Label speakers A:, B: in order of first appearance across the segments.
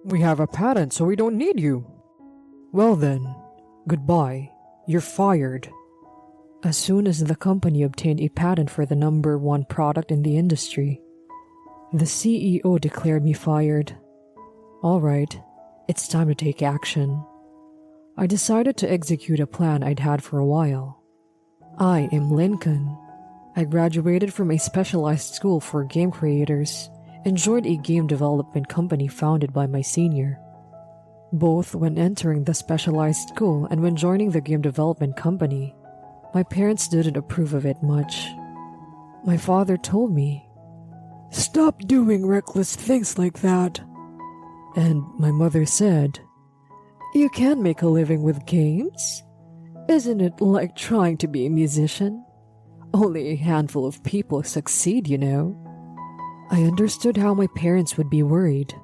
A: We have a patent, so we don't need you. Well then, goodbye. You're fired. As soon as the company obtained a patent for the number one product in the industry, the CEO declared me fired. Alright, it's time to take action. I decided to execute a plan I'd had for a while. I am Lincoln. I graduated from a specialized school for game creators and joined a game development company founded by my senior. Both when entering the specialized school and when joining the game development company, my parents didn't approve of it much. My father told me, "Stop doing reckless things like that." And my mother said, "You can make a living with games. Isn't it like trying to be a musician? Only a handful of people succeed, you know." I understood how my parents would be worried,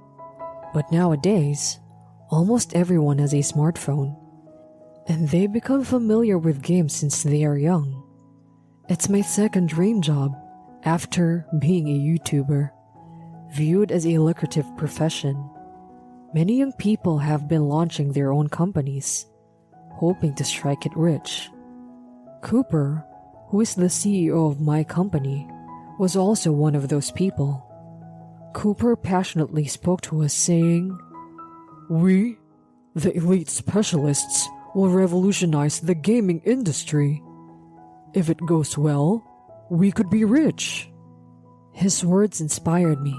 A: but nowadays, almost everyone has a smartphone, and they become familiar with games since they are young. It's my second dream job, after being a YouTuber, viewed as a lucrative profession. Many young people have been launching their own companies, hoping to strike it rich. Cooper, who is the CEO of my company, was also one of those people. Cooper passionately spoke to us saying, "We, the elite specialists, will revolutionize the gaming industry. If it goes well, we could be rich." His words inspired me,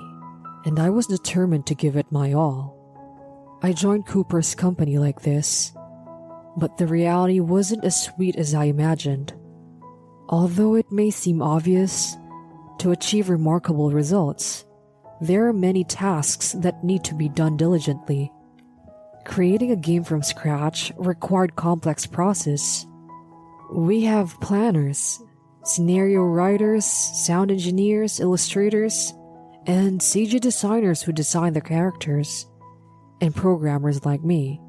A: and I was determined to give it my all. I joined Cooper's company like this, but the reality wasn't as sweet as I imagined. Although it may seem obvious, to achieve remarkable results, there are many tasks that need to be done diligently. Creating a game from scratch required complex process. We have planners, scenario writers, sound engineers, illustrators, and CG designers who design the characters, and programmers like me.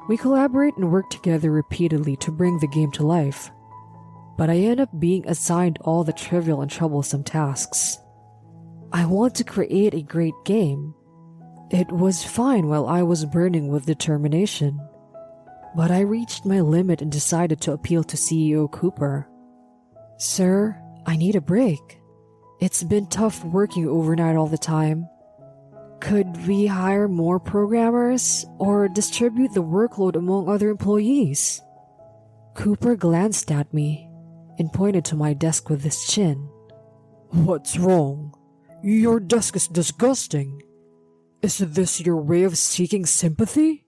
A: We collaborate and work together repeatedly to bring the game to life, but I end up being assigned all the trivial and troublesome tasks. I want to create a great game. It was fine while I was burning with determination, but I reached my limit and decided to appeal to CEO Cooper. "Sir, I need a break. It's been tough working overnight all the time. Could we hire more programmers or distribute the workload among other employees?" Cooper glanced at me and pointed to my desk with his chin. "What's wrong? Your desk is disgusting. Is this your way of seeking sympathy?"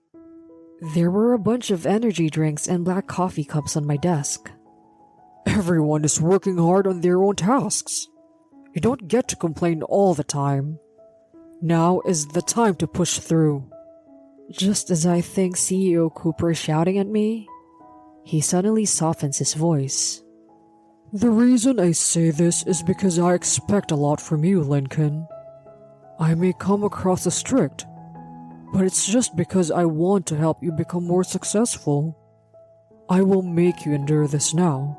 A: There were a bunch of energy drinks and black coffee cups on my desk. "Everyone is working hard on their own tasks. You don't get to complain all the time. Now is the time to push through." Just as I think CEO Cooper is shouting at me, he suddenly softens his voice. "The reason I say this is because I expect a lot from you, Lincoln. I may come across as strict, but it's just because I want to help you become more successful. I will make you endure this now,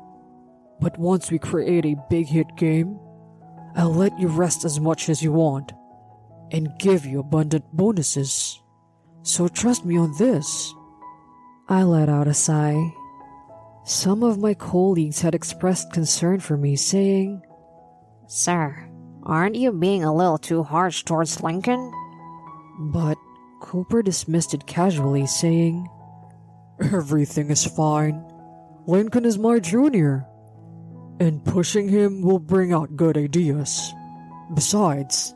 A: but once we create a big hit game, I'll let you rest as much as you want and give you abundant bonuses. So trust me on this." I let out a sigh. Some of my colleagues had expressed concern for me, saying,
B: "Sir, aren't you being a little too harsh towards Lincoln?"
A: But Cooper dismissed it casually, saying, "Everything is fine. Lincoln is my junior, and pushing him will bring out good ideas. Besides,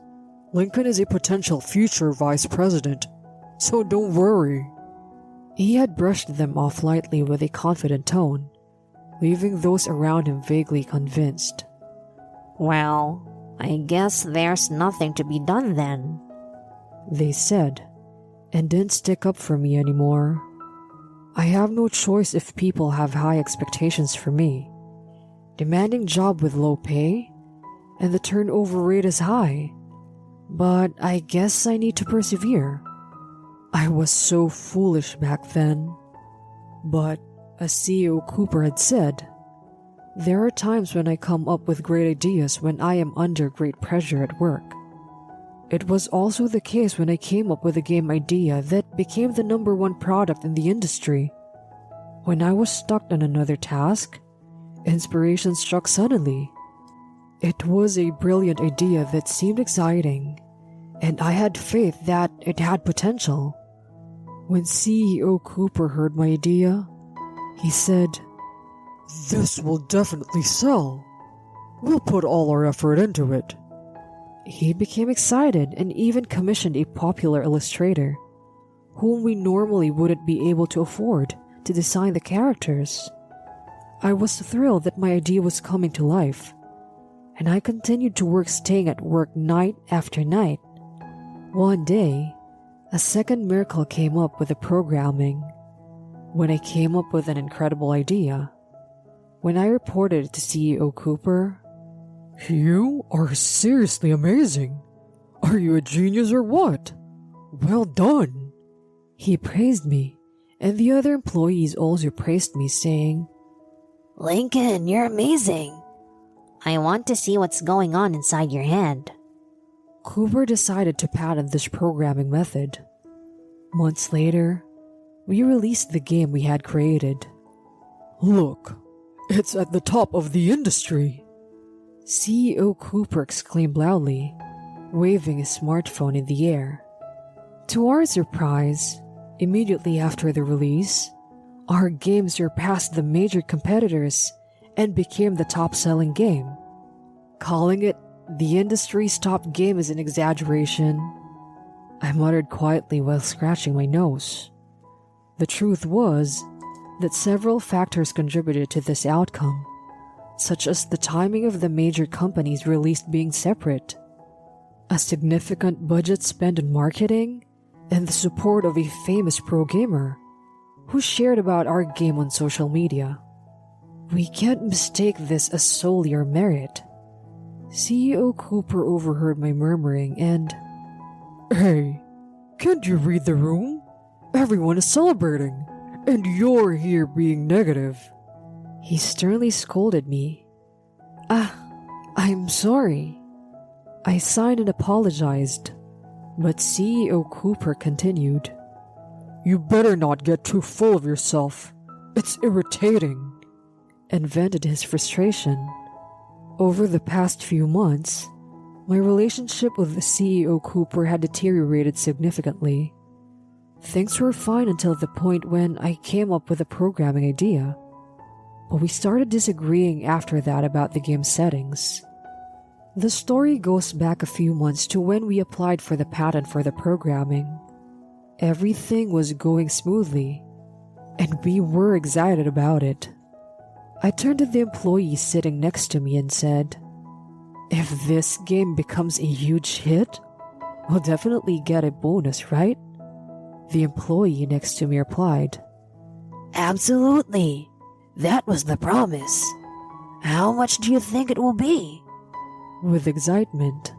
A: Lincoln is a potential future vice president, so don't worry." He had brushed them off lightly with a confident tone, leaving those around him vaguely convinced.
B: "Well, I guess there's nothing to be done then,"
A: they said, and didn't stick up for me anymore. I have no choice if people have high expectations for me. Demanding job with low pay, and the turnover rate is high. But I guess I need to persevere. I was so foolish back then. But as CEO Cooper had said, there are times when I come up with great ideas when I am under great pressure at work. It was also the case when I came up with a game idea that became the number one product in the industry. When I was stuck on another task, inspiration struck suddenly. It was a brilliant idea that seemed exciting, and I had faith that it had potential. When CEO Cooper heard my idea, he said, "This will definitely sell. We'll put all our effort into it." He became excited and even commissioned a popular illustrator, whom we normally wouldn't be able to afford, to design the characters. I was thrilled that my idea was coming to life, and I continued to work, staying at work night after night. One day, a second miracle came up with the programming, when I came up with an incredible idea. When I reported it to CEO Cooper, "You are seriously amazing. Are you a genius or what? Well done." He praised me, and the other employees also praised me, saying,
B: Lincoln, you're amazing. I want to see what's going on inside your head.
A: Cooper decided to patent this programming method. Months later, we released the game we had created. "Look, it's at the top of the industry," CEO Cooper exclaimed loudly, waving his smartphone in the air. To our surprise, immediately after the release, our game surpassed the major competitors and became the top-selling game. Calling it the industry's top game is an exaggeration, I muttered quietly while scratching my nose. The truth was that several factors contributed to this outcome, such as the timing of the major companies' release being separate, a significant budget spent on marketing, and the support of a famous pro gamer who shared about our game on social media. We can't mistake this as solely our merit. CEO Cooper overheard my murmuring and, "Hey, can't you read the room? Everyone is celebrating, and you're here being negative." He sternly scolded me. I'm sorry." I sighed and apologized, but CEO Cooper continued, "You better not get too full of yourself. It's irritating," and vented his frustration. Over the past few months, my relationship with the CEO Cooper had deteriorated significantly. Things were fine until the point when I came up with a programming idea, but we started disagreeing after that about the game's settings. The story goes back a few months to when we applied for the patent for the programming. Everything was going smoothly, and we were excited about it. I turned to the employee sitting next to me and said, "If this game becomes a huge hit, we'll definitely get a bonus, right?" The employee next to me replied,
B: Absolutely. That was the promise. How much do you think it will be?
A: with excitement.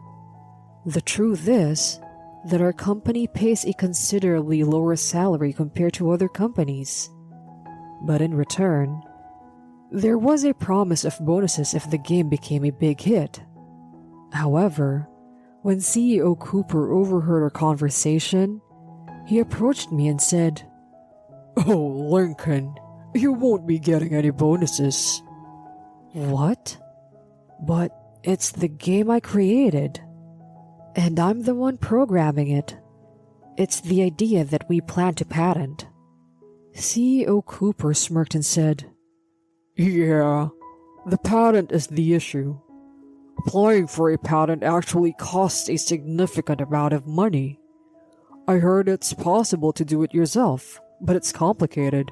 A: The truth is that our company pays a considerably lower salary compared to other companies. But in return, there was a promise of bonuses if the game became a big hit. However, when CEO Cooper overheard our conversation, he approached me and said, "Oh, Lincoln, you won't be getting any bonuses." What? But it's the game I created, and I'm the one programming it. It's the idea that we plan to patent. CEO Cooper smirked and said, "Yeah, the patent is the issue. Applying for a patent actually costs a significant amount of money. I heard it's possible to do it yourself, but it's complicated.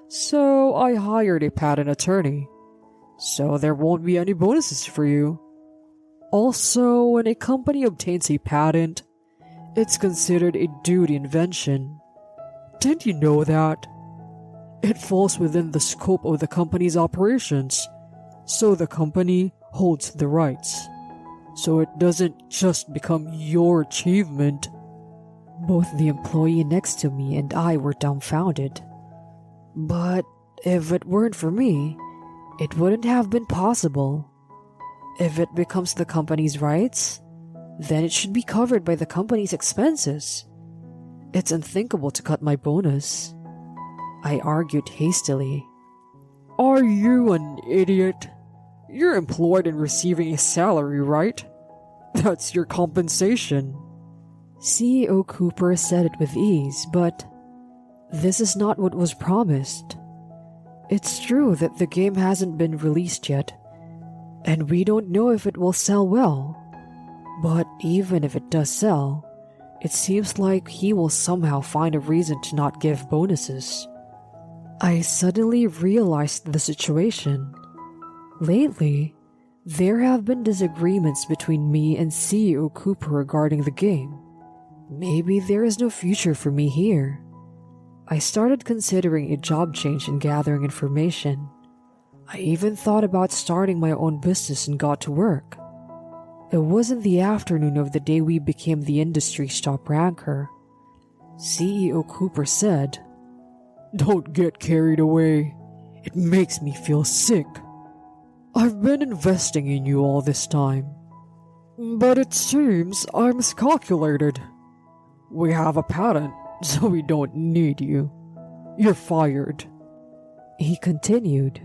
A: So I hired a patent attorney. So there won't be any bonuses for you. Also, when a company obtains a patent, it's considered a duty invention. Didn't you know that? It falls within the scope of the company's operations, so the company holds the rights. So it doesn't just become your achievement." Both the employee next to me and I were dumbfounded. But if it weren't for me, it wouldn't have been possible. If it becomes the company's rights, then it should be covered by the company's expenses. It's unthinkable to cut my bonus. I argued hastily. Are you an idiot? You're employed and receiving a salary, right? That's your compensation. CEO Cooper said it with ease, but this is not what was promised. It's true that the game hasn't been released yet, and we don't know if it will sell well. But even if it does sell, it seems like he will somehow find a reason to not give bonuses. I suddenly realized the situation. Lately, there have been disagreements between me and CEO Cooper regarding the game. Maybe there is no future for me here. I started considering a job change and gathering information. I even thought about starting my own business and got to work. It was in the afternoon of the day we became the industry's top ranker. CEO Cooper said, "Don't get carried away. It makes me feel sick. I've been investing in you all this time, but it seems I miscalculated. We have a patent, so we don't need you. You're fired." He continued.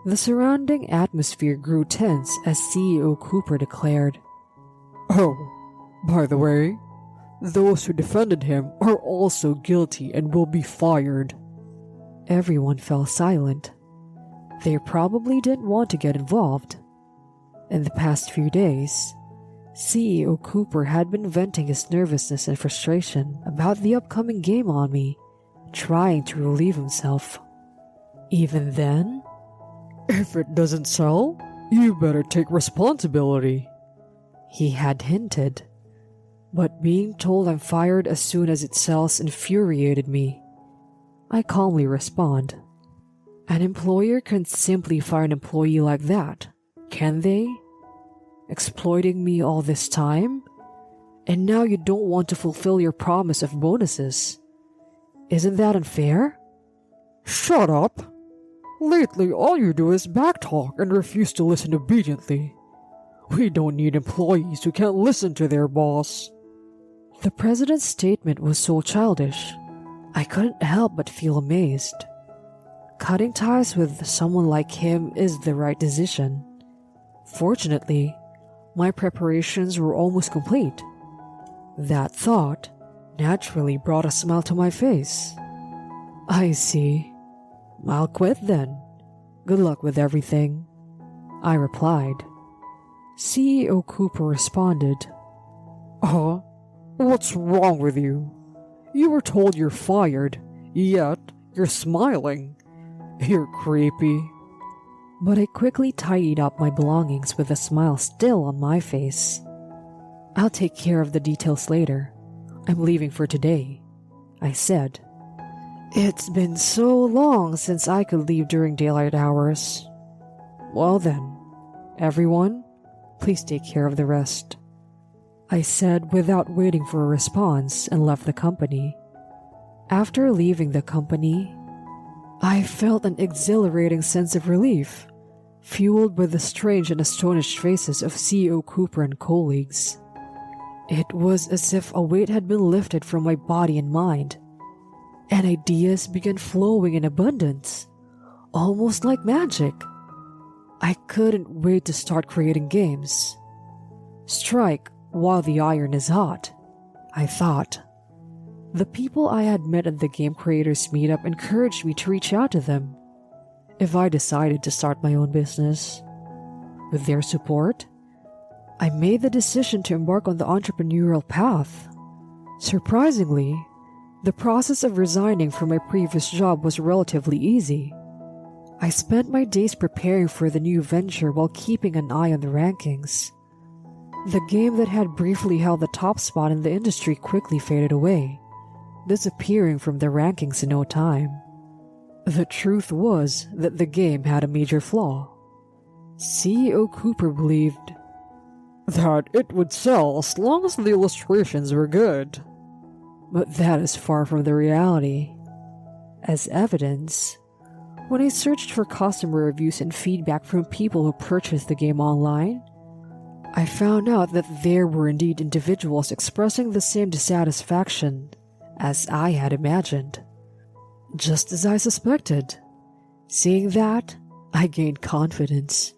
A: The surrounding atmosphere grew tense as CEO Cooper declared, "Oh, by the way, those who defended him are also guilty and will be fired." Everyone fell silent. They probably didn't want to get involved. In the past few days, CEO Cooper had been venting his nervousness and frustration about the upcoming game on me, trying to relieve himself. Even then, "If it doesn't sell, you better take responsibility," he had hinted. But being told I'm fired as soon as it sells infuriated me. I calmly respond, "An employer can't simply fire an employee like that, can they? Exploiting me all this time? And now you don't want to fulfill your promise of bonuses. Isn't that unfair?" "Shut up! Lately all you do is backtalk and refuse to listen obediently. We don't need employees who can't listen to their boss." The president's statement was so childish. I couldn't help but feel amazed. Cutting ties with someone like him is the right decision. Fortunately, my preparations were almost complete. That thought naturally brought a smile to my face. "I see. I'll quit then. Good luck with everything," I replied. CEO Cooper responded, What's wrong with you? You were told you're fired, yet you're smiling. You're creepy." But I quickly tidied up my belongings with a smile still on my face. "I'll take care of the details later. I'm leaving for today," I said. It's been so long since I could leave during daylight hours. "Well then, everyone, please take care of the rest," I said without waiting for a response and left the company. After leaving the company, I felt an exhilarating sense of relief, fueled by the strange and astonished faces of CEO Cooper and colleagues. It was as if a weight had been lifted from my body and mind, and ideas began flowing in abundance, almost like magic. I couldn't wait to start creating games. Strike while the iron is hot, I thought. The people I had met at the Game Creators Meetup encouraged me to reach out to them if I decided to start my own business. With their support, I made the decision to embark on the entrepreneurial path. Surprisingly, the process of resigning from my previous job was relatively easy. I spent my days preparing for the new venture while keeping an eye on the rankings. The game that had briefly held the top spot in the industry quickly faded away, disappearing from the rankings in no time. The truth was that the game had a major flaw. CEO Cooper believed that it would sell as long as the illustrations were good. But that is far from the reality. As evidence, when I searched for customer reviews and feedback from people who purchased the game online, I found out that there were indeed individuals expressing the same dissatisfaction as I had imagined. Just as I suspected. Seeing that, I gained confidence.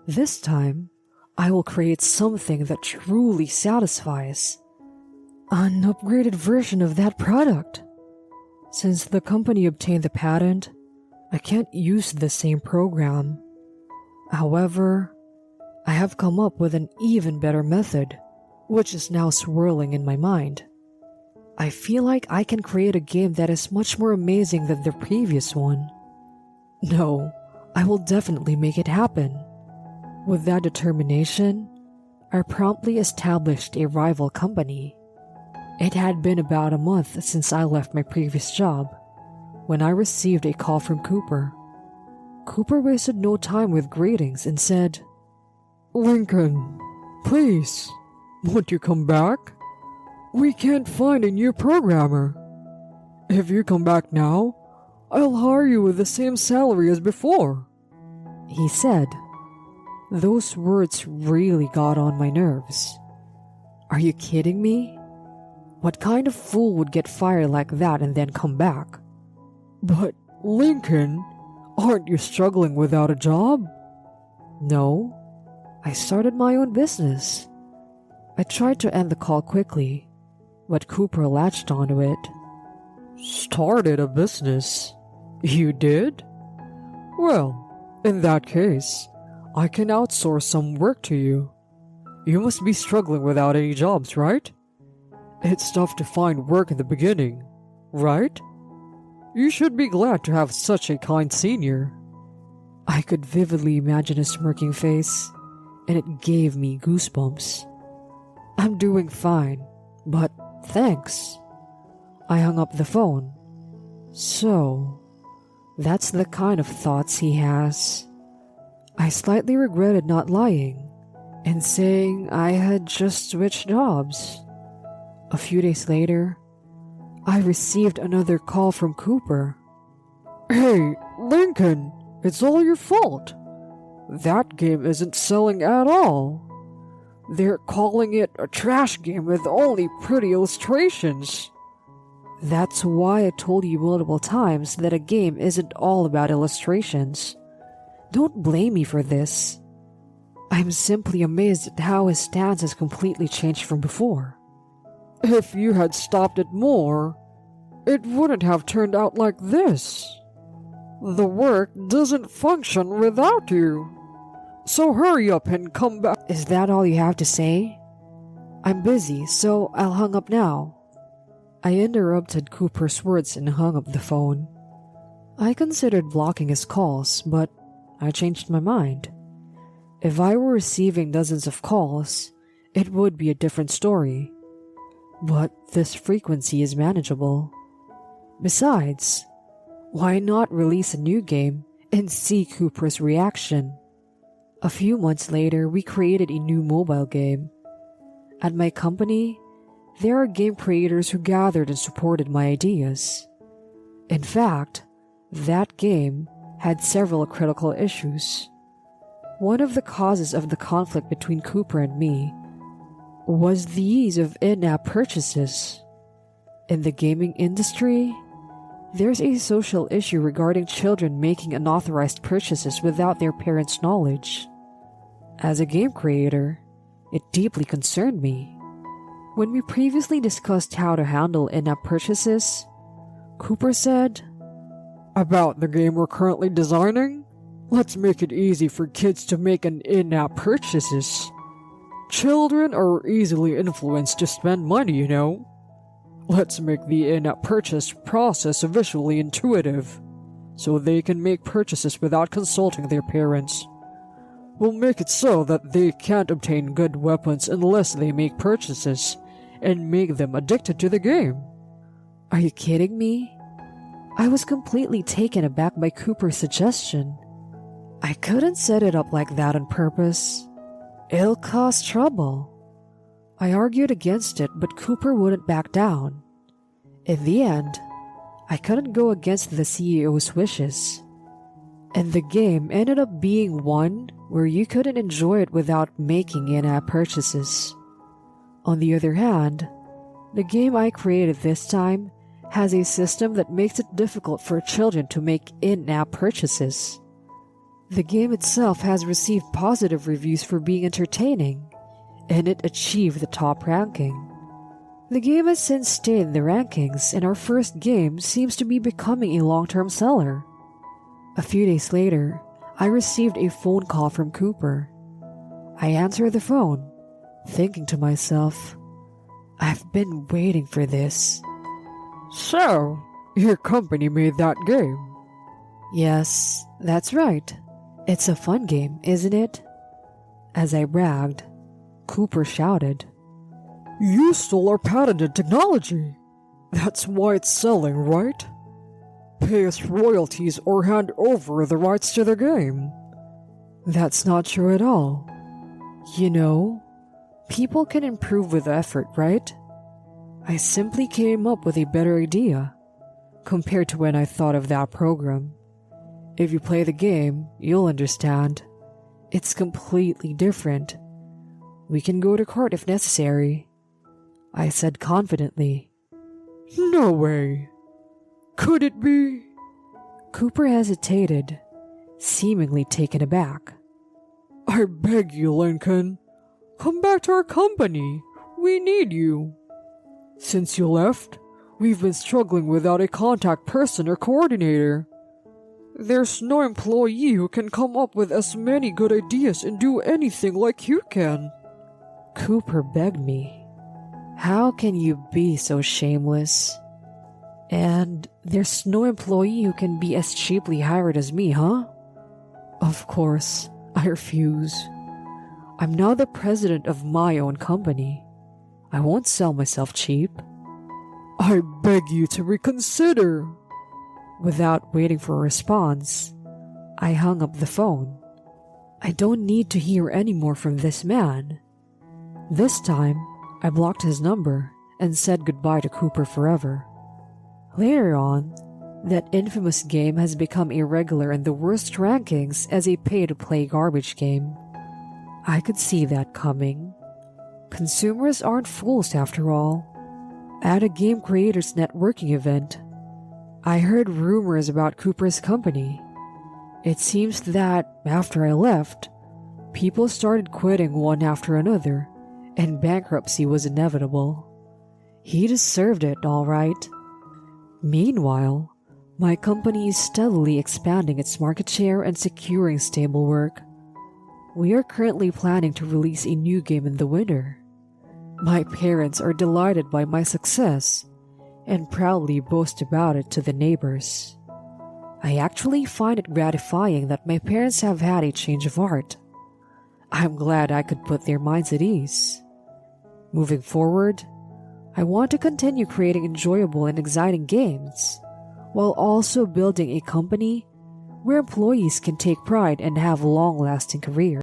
A: This time, I will create something that truly satisfies. An upgraded version of that product. Since the company obtained the patent, I can't use the same program. However, I have come up with an even better method, which is now swirling in my mind. I feel like I can create a game that is much more amazing than the previous one. No, I will definitely make it happen. With that determination, I promptly established a rival company. It had been about a month since I left my previous job, when I received a call from Cooper. Cooper wasted no time with greetings and said, "Lincoln, please, won't you come back? We can't find a new programmer. If you come back now, I'll hire you with the same salary as before," he said. Those words really got on my nerves. Are you kidding me? What kind of fool would get fired like that and then come back? "But, Lincoln, aren't you struggling without a job?" "No, I started my own business." I tried to end the call quickly, but Cooper latched onto it. "Started a business? You did? Well, in that case, I can outsource some work to you. You must be struggling without any jobs, right? It's tough to find work in the beginning, right? You should be glad to have such a kind senior." I could vividly imagine his smirking face, and it gave me goosebumps. "I'm doing fine, but thanks." I hung up the phone. So, that's the kind of thoughts he has. I slightly regretted not lying and saying I had just switched jobs. A few days later, I received another call from Cooper. "Hey, Lincoln, it's all your fault. That game isn't selling at all. They're calling it a trash game with only pretty illustrations." That's why I told you multiple times that a game isn't all about illustrations. Don't blame me for this. I'm simply amazed at how his stance has completely changed from before. "If you had stopped it more, it wouldn't have turned out like this. The work doesn't function without you. So hurry up and come back." Is that all you have to say? I'm busy, so I'll hang up now. I interrupted Cooper's words and hung up the phone. I considered blocking his calls, but I changed my mind. If I were receiving dozens of calls, it would be a different story. But this frequency is manageable. Besides, why not release a new game and see Cooper's reaction? A few months later, we created a new mobile game. At my company, there are game creators who gathered and supported my ideas. In fact, that game had several critical issues. One of the causes of the conflict between Cooper and me was the ease of in-app purchases. In the gaming industry, there's a social issue regarding children making unauthorized purchases without their parents' knowledge. As a game creator, it deeply concerned me. When we previously discussed how to handle in-app purchases, Cooper said, "About the game we're currently designing? Let's make it easy for kids to make an in-app purchases. Children are easily influenced to spend money, you know. Let's make the in-app purchase process visually intuitive, so they can make purchases without consulting their parents. We'll make it so that they can't obtain good weapons unless they make purchases, and make them addicted to the game." Are you kidding me? I was completely taken aback by Cooper's suggestion. I couldn't set it up like that on purpose. It'll cause trouble. I argued against it, but Cooper wouldn't back down. In the end, I couldn't go against the CEO's wishes. and the game ended up being one where you couldn't enjoy it without making in-app purchases. On the other hand, the game I created this time has a system that makes it difficult for children to make in-app purchases. The game itself has received positive reviews for being entertaining, and it achieved the top ranking. The game has since stayed in the rankings, and our first game seems to be becoming a long-term seller. A few days later, I received a phone call from Cooper. I answered the phone, thinking to myself, I've been waiting for this.
C: So, your company made that game?
A: Yes, that's right. It's a fun game, isn't it? As I bragged, Cooper shouted,
C: You stole our patented technology. That's why it's selling, right? Pay us royalties or hand over the rights to the game.
A: That's not true at all. You know, people can improve with effort, right? I simply came up with a better idea compared to when I thought of that program. If you play the game, you'll understand. It's completely different. We can go to court if necessary, I said confidently.
C: No way. Could it be?
A: Cooper hesitated, seemingly taken aback.
C: I beg you, Lincoln. Come back to our company. We need you. Since you left, we've been struggling without a contact person or coordinator. There's no employee who can come up with as many good ideas and do anything like you can.
A: Cooper begged me. How can you be so shameless? And there's no employee who can be as cheaply hired as me, huh? Of course, I refuse. I'm now the president of my own company. I won't sell myself cheap.
C: I beg you to reconsider.
A: Without waiting for a response, I hung up the phone. I don't need to hear any more from this man. This time, I blocked his number and said goodbye to Cooper forever. Later on, that infamous game has become irregular in the worst rankings as a pay-to-play garbage game. I could see that coming. Consumers aren't fools after all. At a game creators networking event, I heard rumors about Cooper's company. It seems that, after I left, people started quitting one after another, and bankruptcy was inevitable. He deserved it, all right. Meanwhile, my company is steadily expanding its market share and securing stable work. We are currently planning to release a new game in the winter. My parents are delighted by my success and proudly boast about it to the neighbors. I actually find it gratifying that my parents have had a change of heart. I'm glad I could put their minds at ease. Moving forward, I want to continue creating enjoyable and exciting games, while also building a company where employees can take pride and have long-lasting careers.